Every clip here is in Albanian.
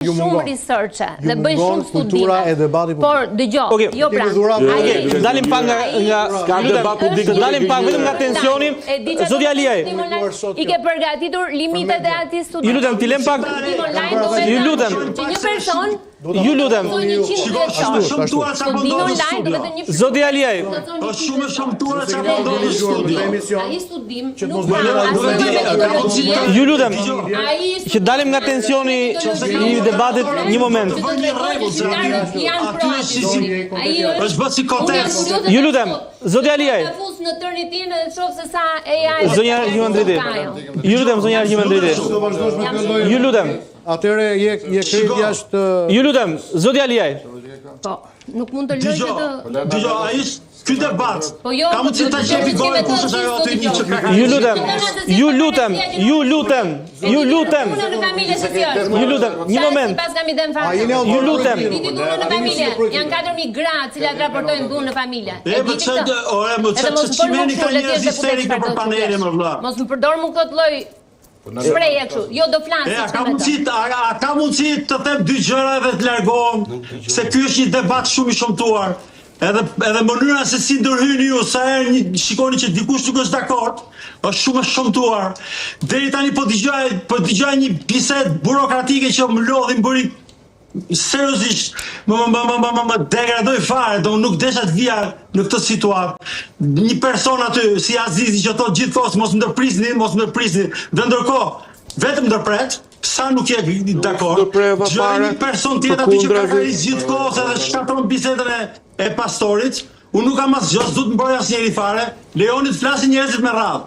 shumë researche dhe bëjnë shumë studime. Por dëgjoj, jo pra. Dalim pak vetëm nga tensioni. Zoti Aliaj. I ke përgatitur limitet e atij studimi. Ju lutem, ti lëm pak. Ju lutem. Një person. Ju lutem. Zoti Aliaj. Është shumë shëmtuar çka po ndodhi në studio. Ai studim nuk ka asnjë metodologji. Ju lutem. Që dalim nga tensioni i debatit një moment. Është bërë si kontekst. Ju lutem, zoti Aliaj. Në tërnitin dhe shoh se sa AI. Zonja Gjumandriti. Ju lutem, zonja Gjumandriti. Ju lutem. Atëre je krejt jashtë. Ju lutem, zoti Aliaj. Po, nuk mund të lëjë të. Dëgjoj, ai ky debat. Ka mundësi ta gjepi gojën kush është ajo aty një që ka. Ju lutem, ju lutem, ju lutem, ju lutem. Ju lutem, një moment. Ju lutem. Në familje, janë 4000 gra të cilat raportojnë dhunë në familje. E di këtë. Ore, më ç'çimeni ka njerëz histerikë për panele më vëlla. Mos më përdor më këtë lloj shprehje kështu. Jo do flas. Ka mundësi të them dy gjëra dhe të largohem, se ky është një debat shumë i shëmtuar. Edhe mënyra se si ndërhyni ju, sa herë shikoni që dikush nuk është dakord, është shumë e shëmtuar. Deri tani po dëgjoj një bisedë burokratike që më lodhi më bëri seriozisht më degradoj fare, do nuk desha të vija në këtë situatë. Një person aty si Azizi që thot gjithkohës mos ndërprisni, dhe ndërkohë vetëm ndërpret. Sa nuk je dakord. Një person tjetër aty që ka karizë gjithkohës edhe shkatron bisedën e pastorit, unë nuk kam asgjë, s'do të mbaj asnjëri fare, lejoni të flasin njerëzit me radhë.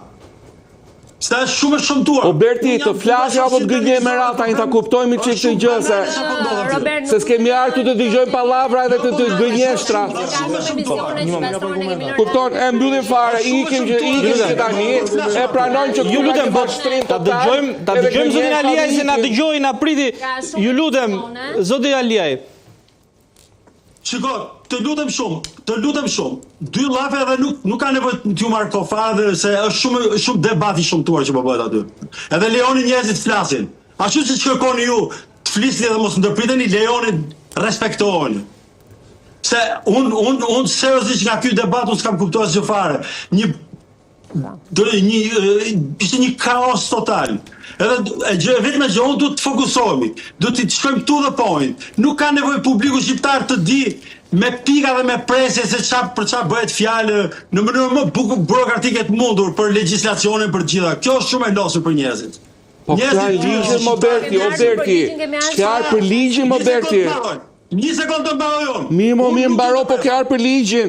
Sa është shumë e shëmtuar. O Berti, të flasë apo të gënjej me radhë, tani ta kuptojmë çik këtë gjë se s'kemi ardhur të dëgjojmë pallavra edhe të gënjeshtra. Kupton, e mbyllim fare, ikim që tani, e pranojmë që ju lutem ta dëgjojmë zotin Aliaj se na dëgjoi, na priti. Ju lutem, zoti Aliaj. Shiko, të lutem shumë. Dy llafe edhe nuk ka nevojë t'ju marr kohë se është shumë debat i shëmtuar që po bëhet aty. Edhe lejoni njerëzit të flasin. Ashtu siç kërkoni ju të flisni dhe mos ndërpriteni, lejoni, respektoheni. Se unë seriozisht nga ky debat unë s'kam kuptuar asgjë fare. Ishte një kaos total. Edhe vetëm gjë unë duhet të fokusohemi, duhet të shkojmë to the point. Nuk ka nevojë publiku shqiptar të di me pika dhe me presje se për çfarë bëhet fjalë në mënyrë më burokratike të mundur për legjislacionin për gjitha. Kjo është shumë e losur për njerëzit. Po ka ligjin më Berti, ka për ligjin më Berti. Një sekondë të mbaroj unë. Mirë mbaro, po ka për ligjin.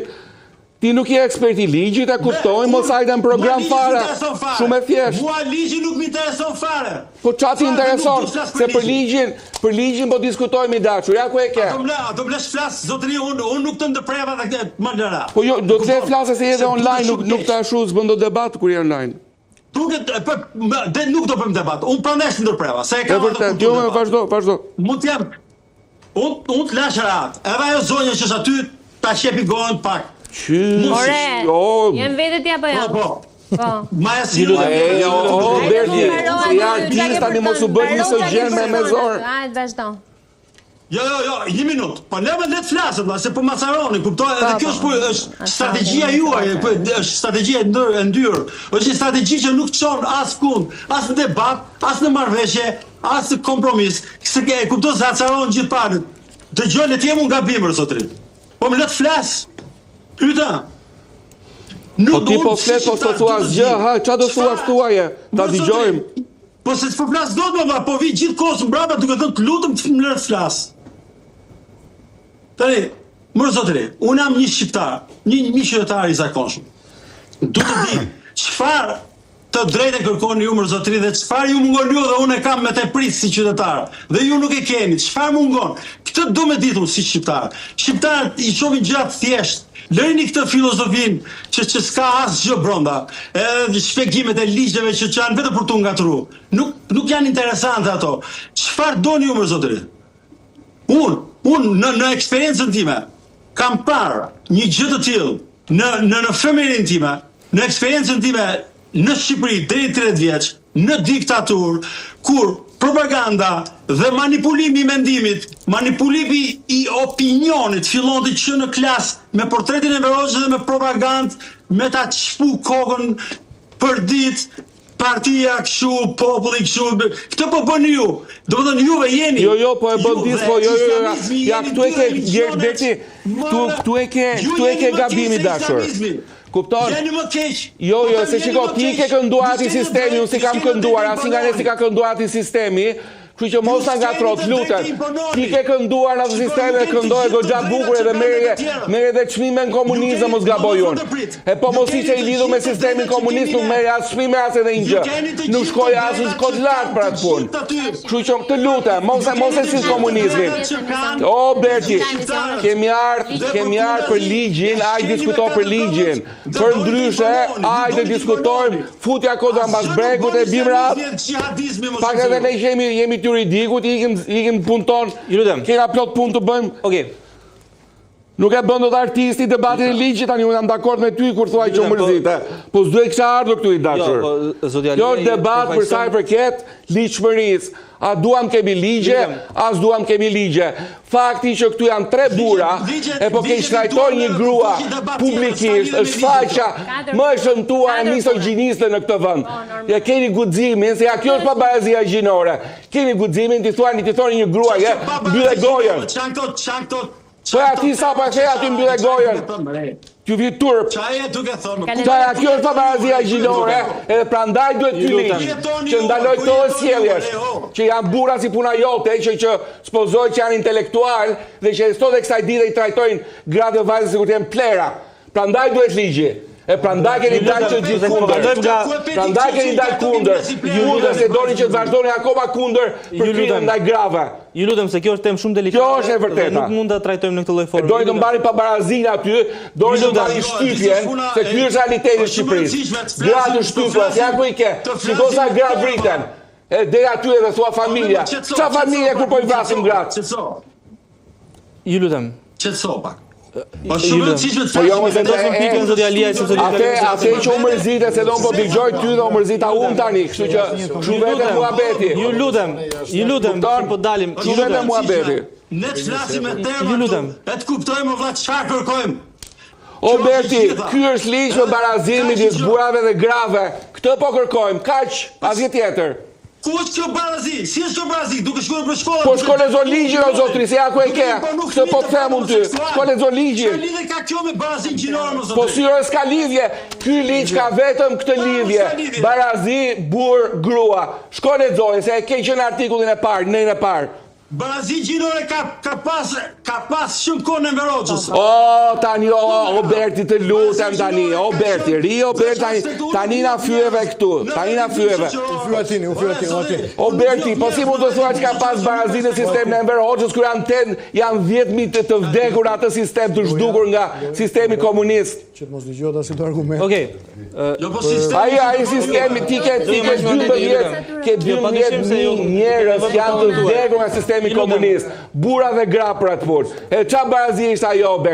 Ti nuk je ekspert i ligjit, e kuptojmë, mos hajde në program fare. Shumë e thjeshtë. Mua ligji nuk më intereson fare. Po çfarë ti intereson? Se për ligjin po diskutojmë i dashur. Ja ku e ke. Do blesh flas zotëri, unë nuk të ndërpreva dhe më lëra. Po jo, do të flasë se edhe online, nuk të ashu s'bën do debat kur je online. Nuk do bëjmë debat. Unë pranesh ndërpreva, se e ka vërtet. Jo, vazhdo. Mund të jam. Unë të lash rahat. Edhe ajo zonja që është aty ta qepi gojën pak. Ore, jem vetë ti apo jam? Po. Maja si Berti, si artist tani mos u bëj misogjen me zorë. Hajde, vazhdo. Jo, një minutë. Po lëmë le të flasë, se po macaroni, kuptoj, edhe kjo është strategjia juaj, është strategjia e ndyrë. Është një strategji që nuk çon askund, as në debat, as në marrëveshje, as në kompromis. Kuptoj se acaron gjithë parët. Dëgjoj, le të jem unë gabimër, zotëri. Po më le të flasë. Pyta. Po ti po flet, po të thua asgjë, qa do thua shtuaje, ta dëgjojmë. Po se të po flas do të më, po vi gjithë kohës mbrapa duke thënë të lutem të më lërë të flas. Tani, mërë zotëri, unë jam një shqiptar, një qytetar i zakonshëm. Du të di, çfarë të drejtë kërkoni ju mërë zotëri dhe çfarë ju mungon ju dhe unë e kam me të prisë si qytetar. Dhe ju nuk e keni, çfarë mungon? Këtë du me ditur si shqiptar. Shqiptar i shohin gjatë thjesht. Lërini këtë filozofinë që s'ka asgjë brenda, edhe shpjegimet e ligjeve që janë vetëm për t'u ngatruar. Nuk janë interesante ato. Çfarë doni ju më zotëri? Unë në eksperiencën time kam parë një gjë të tillë në feminin time, në eksperiencën time në Shqipëri deri 30 vjeç, në diktaturë, kur propaganda dhe manipulimi i mendimit, manipulimi i opinionit fillon të që në klasë me portretin e Meroxhit dhe me propagandë, me ta çpu kokën për ditë, partia kështu, populli kështu. Këtë po bën ju. Domethënë juve jeni. Jo, po e bën dis, po jo. Ja këtu e ke Beti, këtu e ke gabimi dashur. Kupton? Jeni më keq. Jo, se shiko, ti ke kënduar ati sistemi, unë si kam kënduar, asi nga ne si ka kënduar ati sistemi, kështu që mos nga trot, lutem. Ti ke kënduar në atë sistemi, këndoj goxha bukur edhe merre dhe çmime në komunizëm, mos gaboj unë. E po mos ishte i lidhur me sistemin komunist, nuk merre as çmime as edhe një gjë. Nuk shkoj as në shkot lart për atë punë. Kështu që të lutem, mos e si komunizmin. O Berti, kemi ardhur për ligjin, ai diskuto për ligjin. Për ndryshe, ajde diskutojmë, futja kodra mbas bregut e bim rap. Pak edhe ne jemi juridikut, ikim punë tonë, kena plot punë të bëjmë. Okej. Nuk e bën dot artisti debatin e ligjit, tani unë jam dakord me ty kur thuaj që mërzite. Po s'duhet kisha ardhur këtu i dashur. Jo debat për sa i përket ligjshmërisë. A duam kemi ligje, as duam kemi ligje. Fakti që këtu janë 3 burra, e po ke shtrajtoj një grua publikisht, është faqa më e shëmtuar e misogjiniste në këtë vend. Ja keni guximin, se ja kjo është pabarazia gjinore. Keni guximin të thoni një grua, mbyllë gojën. Po ati sa pa the aty mbyllë gojën. T'ju vit turp. Kjo është pabarazia gjinore, edhe prandaj duhet ky ligj që ndaloj këto sjelljesh, që janë burra si puna jote, që spozojnë që janë intelektual dhe që sot e kësaj dite i trajtojnë gratë e vajzë sikur të jenë plera. Prandaj duhet ligji. E prandaj keni dalë që gjithë kundër. Prandaj keni dalë kundër. Ju se doni që të vazhdoni akoma kundër për krimën ndaj grave. Ju lutem se kjo është temë shumë delikate. Kjo është e vërteta. Nuk mund ta trajtojmë në këtë lloj forme. Doni të mbani pabarazinë aty, doni të mbani shtypjen, se ky është realiteti i Shqipërisë. Gratë shtypura, ja ku i ke. Shiko sa gra vriten. E deri aty edhe thua familja. Çfarë familje kur po i vrasim gratë? Ju lutem. Qetëso pak. Po shumë rëndësishme të jo më vendosëm pikën zoti Aliaj sepse atë që u mërzite se do po dëgjoj ty dhe u mërzita tani, kështu që vetë muhabeti. Ju lutem, po dalim. Vetë muhabeti. Ne të flasim me terma, e të kuptojmë vëlla çfarë kërkojmë. O Berti, ky është ligj me barazimin midis burrave dhe grave. Këtë po kërkojmë, kaq, asgjë tjetër. Ku është kjo barazi? Si është kjo barazi? Duke shkuar për shkollë? Po shko lezo ligjin o zotri, se ja ku e ke. Këtë po të them unë ty. Shko lezo ligjin. Çfarë lidhje ka kjo me barazin gjinore, më zotri? Po syro s'ka lidhje. Ky ligj ka vetëm këtë lidhje. Barazi, burr, grua. Shko lexoj se e ke qenë artikullin e parë, në e parë. Barazi gjinore ka pas shumë kohë në Meroxhës. O, tani, o Berti të lutem tani, o Berti, tani na fyeve këtu, tani na fyeve. U fyetini. O Berti, po si mund të thua që ka pas barazi në sistem në Meroxhës kur janë 10.000 të vdekur atë sistem të zhdukur nga sistemi komunist. Që të mos dëgjohet as këtë argument. Okej. Ai sistemi ti ke 12.000 njerëz janë të vdekur nga sistemi komunist, burra dhe gra për atë punë. E çfarë barazi ishte ajo, Berti?